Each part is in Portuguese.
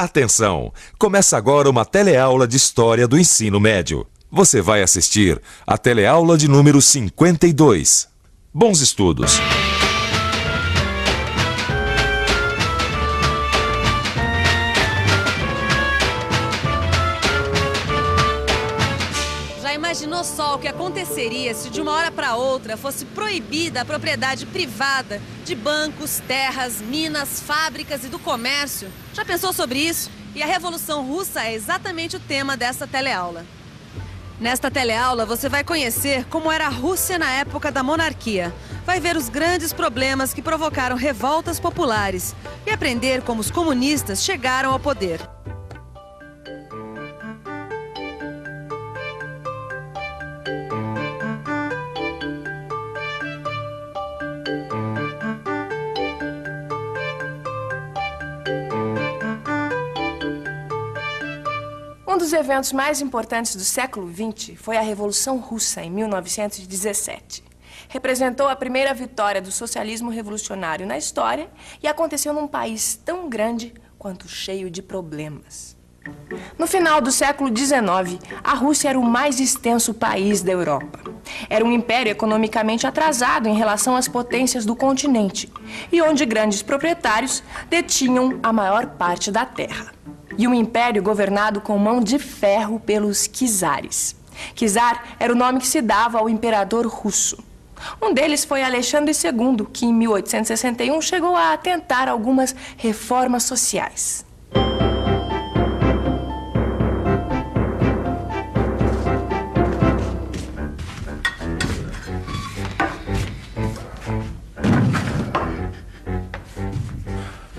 Atenção! Começa agora uma teleaula de História do Ensino Médio. Você vai assistir a teleaula de número 52. Bons estudos! Já imaginou só o que aconteceria se de uma hora para outra fosse proibida a propriedade privada de bancos, terras, minas, fábricas e do comércio? Já pensou sobre isso? E a Revolução Russa é exatamente o tema dessa teleaula. Nesta teleaula, você vai conhecer como era a Rússia na época da monarquia. Vai ver os grandes problemas que provocaram revoltas populares e aprender como os comunistas chegaram ao poder. Um dos eventos mais importantes do século XX foi a Revolução Russa, em 1917. Representou a primeira vitória do socialismo revolucionário na história e aconteceu num país tão grande quanto cheio de problemas. No final do século XIX, a Rússia era o mais extenso país da Europa. Era um império economicamente atrasado em relação às potências do continente e onde grandes proprietários detinham a maior parte da terra. E um império governado com mão de ferro pelos czares. Czar era o nome que se dava ao imperador russo. Um deles foi Alexandre II, que em 1861 chegou a tentar algumas reformas sociais.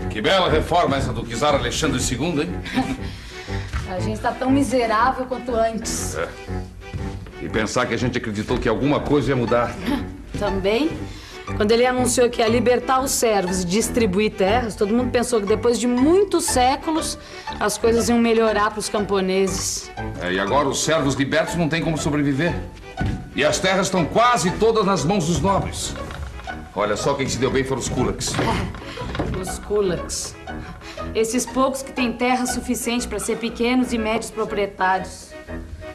Que bela reforma essa do czar Alexandre II, hein? A gente está tão miserável quanto antes. É. E pensar que a gente acreditou que alguma coisa ia mudar. Também, quando ele anunciou que ia libertar os servos e distribuir terras, todo mundo pensou que depois de muitos séculos as coisas iam melhorar para os camponeses. E agora os servos libertos não têm como sobreviver. E as terras estão quase todas nas mãos dos nobres. Olha só quem se deu bem foram os kulaks. Os kulaks. Esses poucos que têm terra suficiente para ser pequenos e médios proprietários.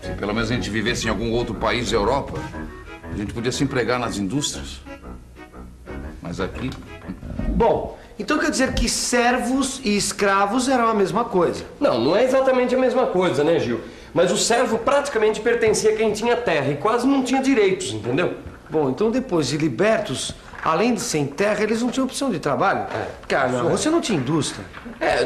Se pelo menos a gente vivesse em algum outro país da Europa, a gente podia se empregar nas indústrias. Mas aqui... Bom, então quer dizer que servos e escravos eram a mesma coisa? Não é exatamente a mesma coisa, né, Gil? Mas o servo praticamente pertencia a quem tinha terra e quase não tinha direitos, entendeu? Bom, então depois de libertos, além de sem terra, eles não tinham opção de trabalho? Cara, na Rússia não tinha indústria.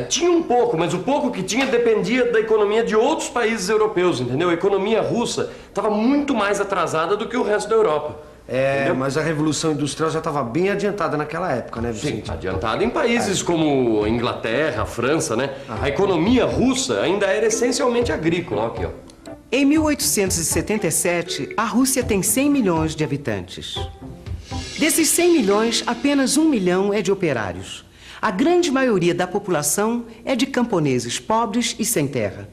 Tinha um pouco, mas o pouco que tinha dependia da economia de outros países europeus, entendeu? A economia russa estava muito mais atrasada do que o resto da Europa. Entendeu? Mas a Revolução Industrial já estava bem adiantada naquela época, né, Vicente? Sim, adiantada em países como a Inglaterra, a França, né? A economia russa ainda era essencialmente agrícola, aqui, ó. Em 1877, a Rússia tem 100 milhões de habitantes. Desses 100 milhões, apenas 1 milhão é de operários. A grande maioria da população é de camponeses pobres e sem terra.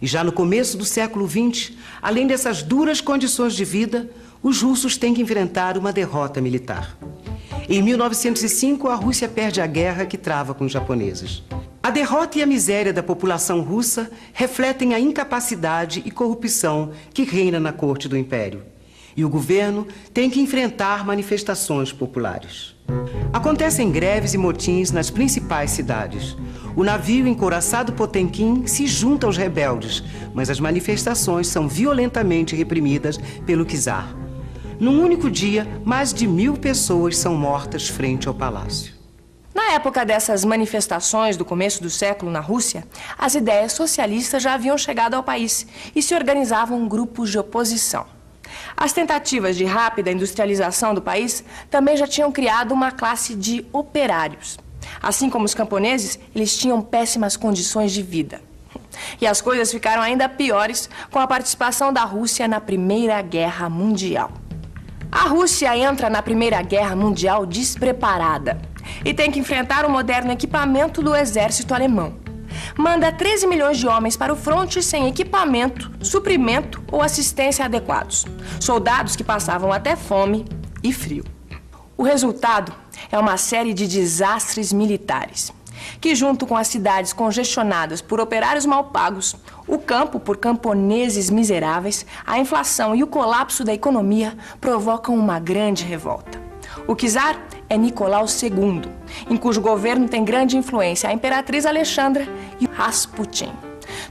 E já no começo do século XX, além dessas duras condições de vida, os russos têm que enfrentar uma derrota militar. Em 1905, a Rússia perde a guerra que trava com os japoneses. A derrota e a miséria da população russa refletem a incapacidade e corrupção que reina na corte do Império. E o governo tem que enfrentar manifestações populares. Acontecem greves e motins nas principais cidades. O navio encouraçado Potemkin se junta aos rebeldes, mas as manifestações são violentamente reprimidas pelo czar. Num único dia, mais de 1000 pessoas são mortas frente ao palácio. Na época dessas manifestações do começo do século na Rússia, as ideias socialistas já haviam chegado ao país e se organizavam grupos de oposição. As tentativas de rápida industrialização do país também já tinham criado uma classe de operários. Assim como os camponeses, eles tinham péssimas condições de vida. E as coisas ficaram ainda piores com a participação da Rússia na Primeira Guerra Mundial. A Rússia entra na Primeira Guerra Mundial despreparada e tem que enfrentar o moderno equipamento do exército alemão. Manda 13 milhões de homens para o fronte sem equipamento, suprimento ou assistência adequados. Soldados que passavam até fome e frio. O resultado é uma série de desastres militares. que junto com as cidades congestionadas por operários mal pagos, o campo por camponeses miseráveis, a inflação e o colapso da economia provocam uma grande revolta. O czar é Nicolau II, em cujo governo tem grande influência a imperatriz Alexandra e o Rasputin.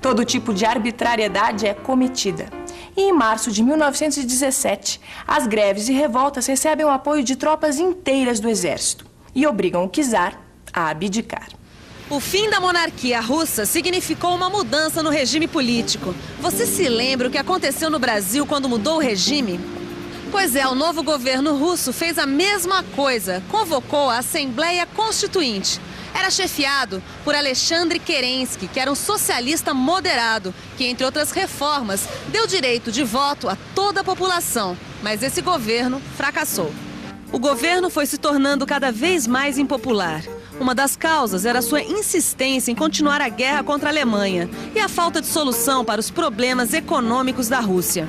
Todo tipo de arbitrariedade é cometida. E em março de 1917, as greves e revoltas recebem o apoio de tropas inteiras do exército e obrigam o czar a abdicar. O fim da monarquia russa significou uma mudança no regime político. Você se lembra o que aconteceu no Brasil quando mudou o regime? Pois é, o novo governo russo fez a mesma coisa, convocou a Assembleia Constituinte. Era chefiado por Alexandre Kerensky, que era um socialista moderado, que, entre outras reformas, deu direito de voto a toda a população. Mas esse governo fracassou. O governo foi se tornando cada vez mais impopular. Uma das causas era a sua insistência em continuar a guerra contra a Alemanha e a falta de solução para os problemas econômicos da Rússia.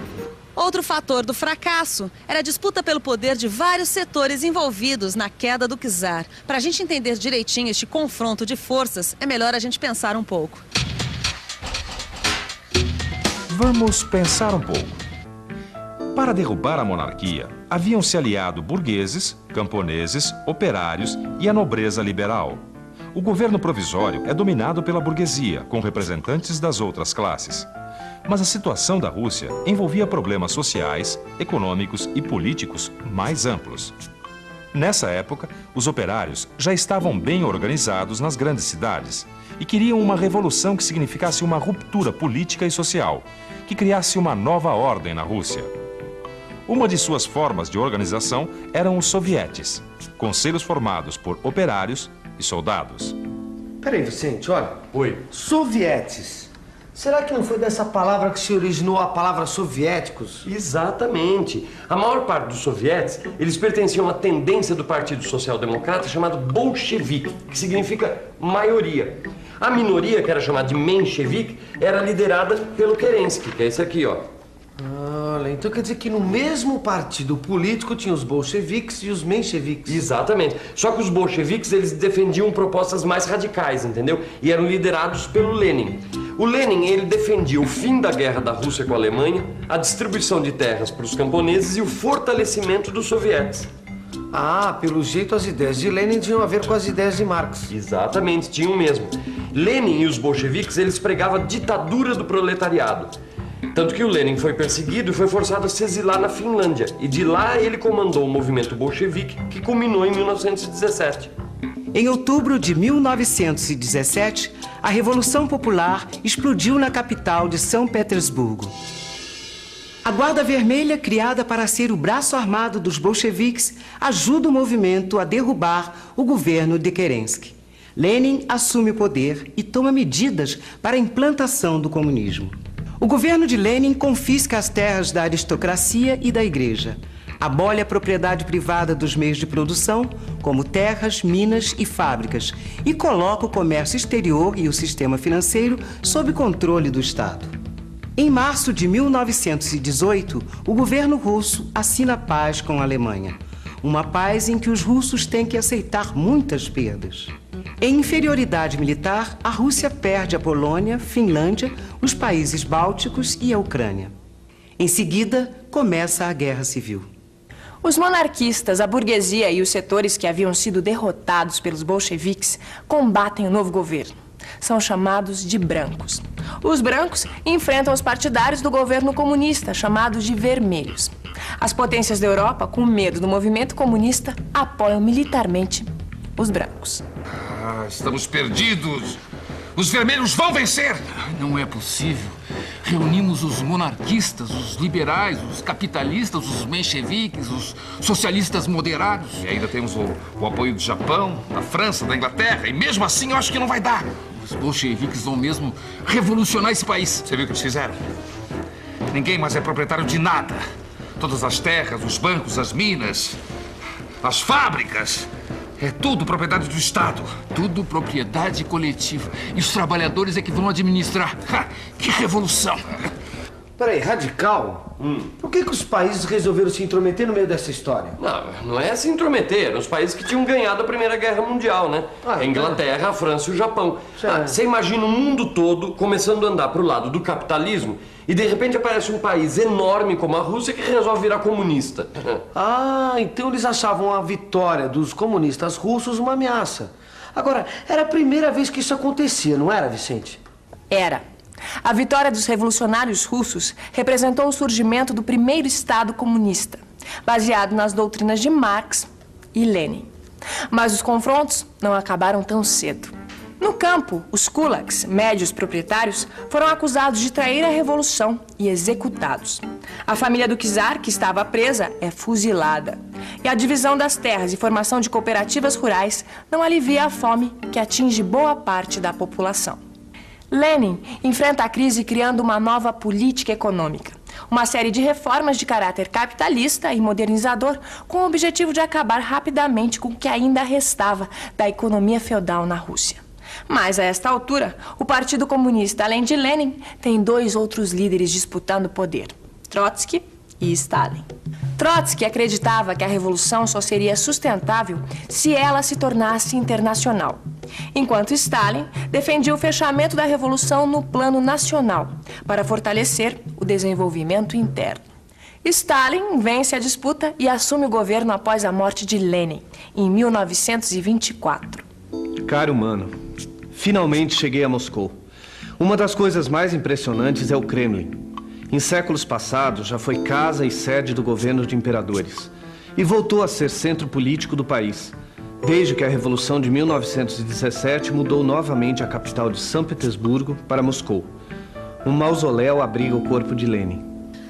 Outro fator do fracasso era a disputa pelo poder de vários setores envolvidos na queda do czar. Para a gente entender direitinho este confronto de forças, é melhor a gente pensar um pouco. Vamos pensar um pouco. Para derrubar a monarquia, haviam se aliado burgueses, camponeses, operários e a nobreza liberal. O governo provisório é dominado pela burguesia, com representantes das outras classes. Mas a situação da Rússia envolvia problemas sociais, econômicos e políticos mais amplos. Nessa época, os operários já estavam bem organizados nas grandes cidades e queriam uma revolução que significasse uma ruptura política e social, que criasse uma nova ordem na Rússia. Uma de suas formas de organização eram os sovietes, conselhos formados por operários e soldados. Peraí, Vicente, olha. Oi. Sovietes. Será que não foi dessa palavra que se originou a palavra soviéticos? Exatamente. A maior parte dos sovietes, eles pertenciam à tendência do Partido Social Democrata chamado bolchevique, que significa maioria. A minoria, que era chamada de menchevique, era liderada pelo Kerensky, que é esse aqui, ó. Olha, então quer dizer que no mesmo partido político tinha os bolcheviques e os mencheviques. Exatamente. Só que os bolcheviques, eles defendiam propostas mais radicais, entendeu? E eram liderados pelo Lenin. O Lenin, ele defendia o fim da guerra da Rússia com a Alemanha, a distribuição de terras para os camponeses e o fortalecimento dos sovietes. Ah, pelo jeito as ideias de Lenin tinham a ver com as ideias de Marx. Exatamente, tinham mesmo. Lenin e os bolcheviques, eles pregavam a ditadura do proletariado. Tanto que o Lenin foi perseguido e foi forçado a se exilar na Finlândia. E de lá ele comandou o movimento bolchevique, que culminou em 1917. Em outubro de 1917, a Revolução Popular explodiu na capital de São Petersburgo. A Guarda Vermelha, criada para ser o braço armado dos bolcheviques, ajuda o movimento a derrubar o governo de Kerensky. Lenin assume o poder e toma medidas para a implantação do comunismo. O governo de Lenin confisca as terras da aristocracia e da igreja. Abole a propriedade privada dos meios de produção, como terras, minas e fábricas, e coloca o comércio exterior e o sistema financeiro sob controle do Estado. Em março de 1918, o governo russo assina a paz com a Alemanha. Uma paz em que os russos têm que aceitar muitas perdas. Em inferioridade militar, a Rússia perde a Polônia, Finlândia, os países bálticos e a Ucrânia. Em seguida, começa a Guerra Civil. Os monarquistas, a burguesia e os setores que haviam sido derrotados pelos bolcheviques combatem o novo governo. São chamados de brancos. Os brancos enfrentam os partidários do governo comunista, chamados de vermelhos. As potências da Europa, com medo do movimento comunista, apoiam militarmente os brancos. Ah, estamos perdidos. Os vermelhos vão vencer! Não é possível. Reunimos os monarquistas, os liberais, os capitalistas, os mencheviques, os socialistas moderados. E ainda temos o apoio do Japão, da França, da Inglaterra. E mesmo assim eu acho que não vai dar. Os bolcheviques vão mesmo revolucionar esse país. Você viu o que eles fizeram? Ninguém mais é proprietário de nada. Todas as terras, os bancos, as minas, as fábricas. É tudo propriedade do Estado. Tudo propriedade coletiva. E os trabalhadores é que vão administrar. Ha, que revolução! Peraí, radical? Por que os países resolveram se intrometer no meio dessa história? Não é se intrometer. Eram os países que tinham ganhado a Primeira Guerra Mundial, né? A Inglaterra, a França e o Japão. Você imagina o mundo todo começando a andar pro lado do capitalismo e de repente aparece um país enorme como a Rússia que resolve virar comunista. Então eles achavam a vitória dos comunistas russos uma ameaça. Agora, era a primeira vez que isso acontecia, não era, Vicente? Era. A vitória dos revolucionários russos representou o surgimento do primeiro Estado comunista, baseado nas doutrinas de Marx e Lenin. Mas os confrontos não acabaram tão cedo. No campo, os kulaks, médios proprietários, foram acusados de trair a revolução e executados. A família do czar, que estava presa, é fuzilada. E a divisão das terras e formação de cooperativas rurais não alivia a fome que atinge boa parte da população. Lenin enfrenta a crise criando uma nova política econômica, uma série de reformas de caráter capitalista e modernizador com o objetivo de acabar rapidamente com o que ainda restava da economia feudal na Rússia. Mas, a esta altura, o Partido Comunista, além de Lenin, tem 2 outros líderes disputando o poder, Trotsky e Stalin. Trotsky acreditava que a revolução só seria sustentável se ela se tornasse internacional, enquanto Stalin defendia o fechamento da revolução no plano nacional, para fortalecer o desenvolvimento interno. Stalin vence a disputa e assume o governo após a morte de Lenin, em 1924. Caro humano, finalmente cheguei a Moscou. Uma das coisas mais impressionantes é o Kremlin. Em séculos passados, já foi casa e sede do governo de imperadores. E voltou a ser centro político do país, desde que a Revolução de 1917 mudou novamente a capital de São Petersburgo para Moscou. Um mausoléu abriga o corpo de Lenin.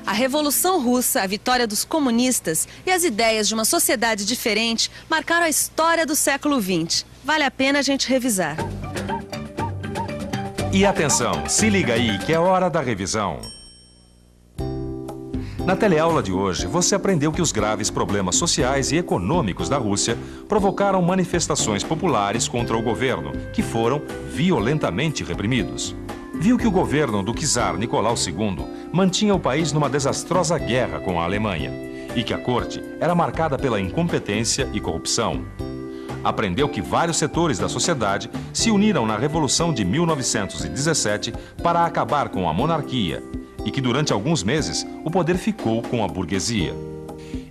A Revolução Russa, a vitória dos comunistas e as ideias de uma sociedade diferente marcaram a história do século XX. Vale a pena a gente revisar. E atenção, se liga aí que é hora da revisão. Na teleaula de hoje, você aprendeu que os graves problemas sociais e econômicos da Rússia provocaram manifestações populares contra o governo, que foram violentamente reprimidos. Viu que o governo do czar Nicolau II mantinha o país numa desastrosa guerra com a Alemanha e que a corte era marcada pela incompetência e corrupção. Aprendeu que vários setores da sociedade se uniram na Revolução de 1917 para acabar com a monarquia e que durante alguns meses o poder ficou com a burguesia.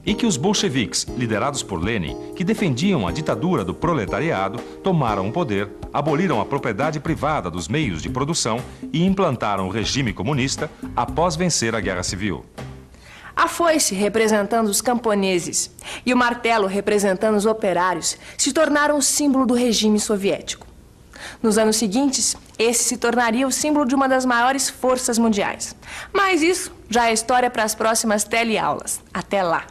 E que os bolcheviques, liderados por Lenin, que defendiam a ditadura do proletariado, tomaram o poder, aboliram a propriedade privada dos meios de produção e implantaram o regime comunista após vencer a Guerra Civil. A foice, representando os camponeses, e o martelo, representando os operários, se tornaram o símbolo do regime soviético. Nos anos seguintes, esse se tornaria o símbolo de uma das maiores forças mundiais. Mas isso já é história para as próximas teleaulas. Até lá!